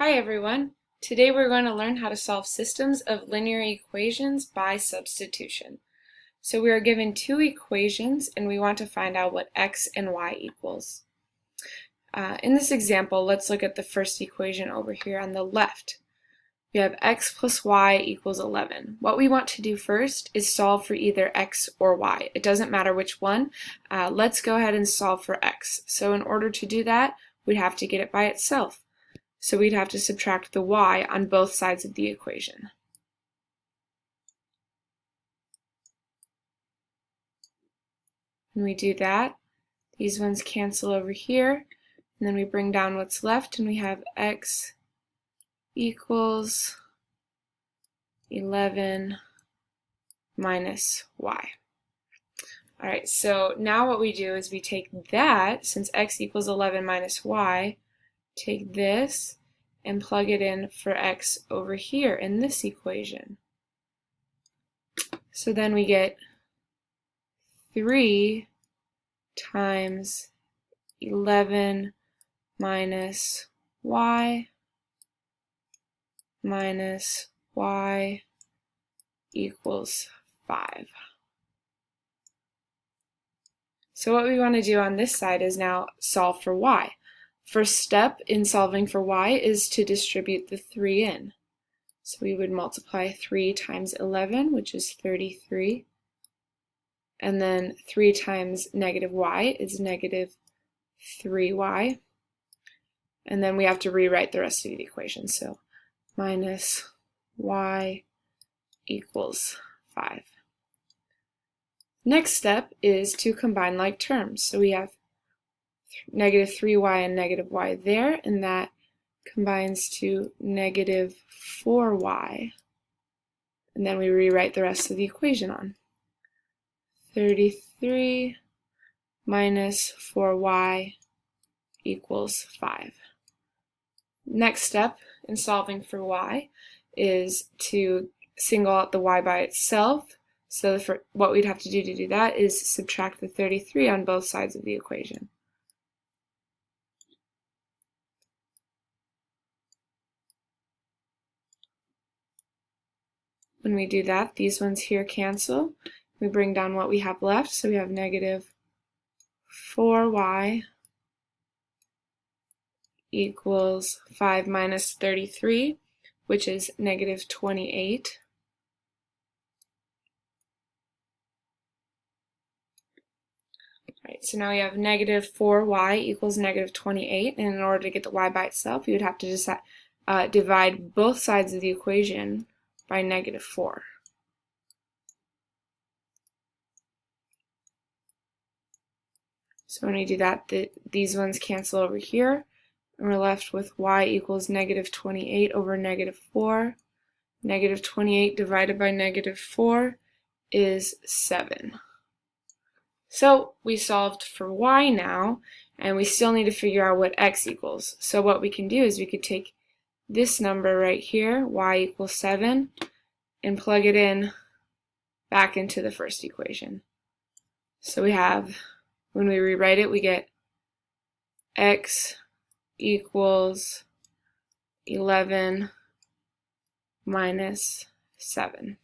Hi everyone! Today we're going to learn how to solve systems of linear equations by substitution. So we are given two equations and we want to find out what x and y equals. In this example, let's look at the first equation over here on the left. We have x plus y equals 11. What we want to do first is solve for either x or y. It doesn't matter which one. Let's go ahead and solve for x. So in order to do that, we'd have to get it by itself. So we'd have to subtract the y on both sides of the equation. When we do that, these ones cancel over here, and then we bring down what's left, and we have x equals 11 minus y. Alright, so now what we do is we take that, since x equals 11 minus y, take this and plug it in for x over here in this equation. So then we get 3 times 11 minus y equals 5. So what we want to do on this side is now solve for y. First step in solving for y is to distribute the 3 in. So we would multiply 3 times 11, which is 33. And then 3 times negative y is negative 3y. And then we have to rewrite the rest of the equation. So minus y equals 5. Next step is to combine like terms. So we have negative 3y and negative y there, and that combines to negative 4y. And then we rewrite the rest of the equation on. 33 minus 4y equals 5. Next step in solving for y is to single out the y by itself. So what we'd have to do that is subtract the 33 on both sides of the equation. When we do that, these ones here cancel. We bring down what we have left, so we have negative 4y equals 5 minus 33, which is negative 28. Right, so now we have negative 4y equals negative 28, and in order to get the y by itself, you would have to divide both sides of the equation by negative 4. So when we do that, these ones cancel over here, and we're left with y equals negative 28 over negative 4. Negative 28 divided by negative 4 is 7. So we solved for y now, and we still need to figure out what x equals. So what we can do is we could take this number right here, y equals 7, and plug it in back into the first equation. So we have, when we rewrite it, we get x equals 11 minus 7.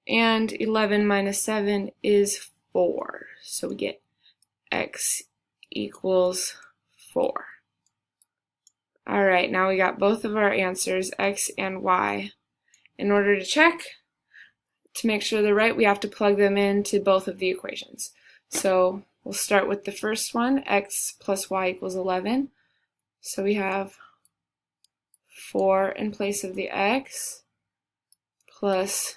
And 11 minus 7 is 4. So we get x equals 4. Alright, now we got both of our answers, x and y. In order to check, to make sure they're right, we have to plug them into both of the equations. So we'll start with the first one, x plus y equals 11. So we have 4 in place of the x, plus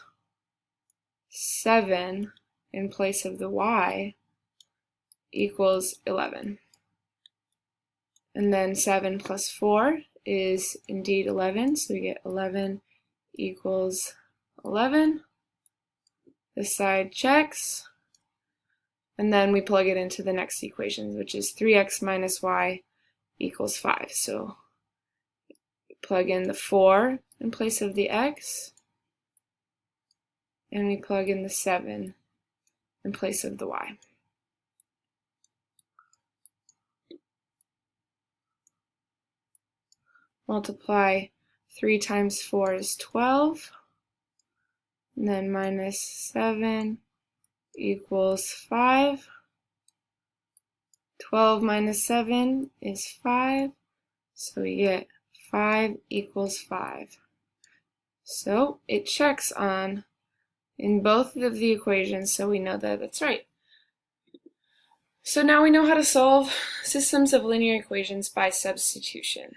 7 in place of the y equals 11. And then 7 plus 4 is indeed 11, so we get 11 equals 11. This side checks, and then we plug it into the next equation, which is 3x minus y equals 5. So we plug in the 4 in place of the x, and we plug in the 7 in place of the y. multiply 3 times 4 is 12, and then minus 7 equals 5. 12 minus 7 is 5, so we get 5 equals 5. So it checks on in both of the equations, so we know that that's right. So now we know how to solve systems of linear equations by substitution.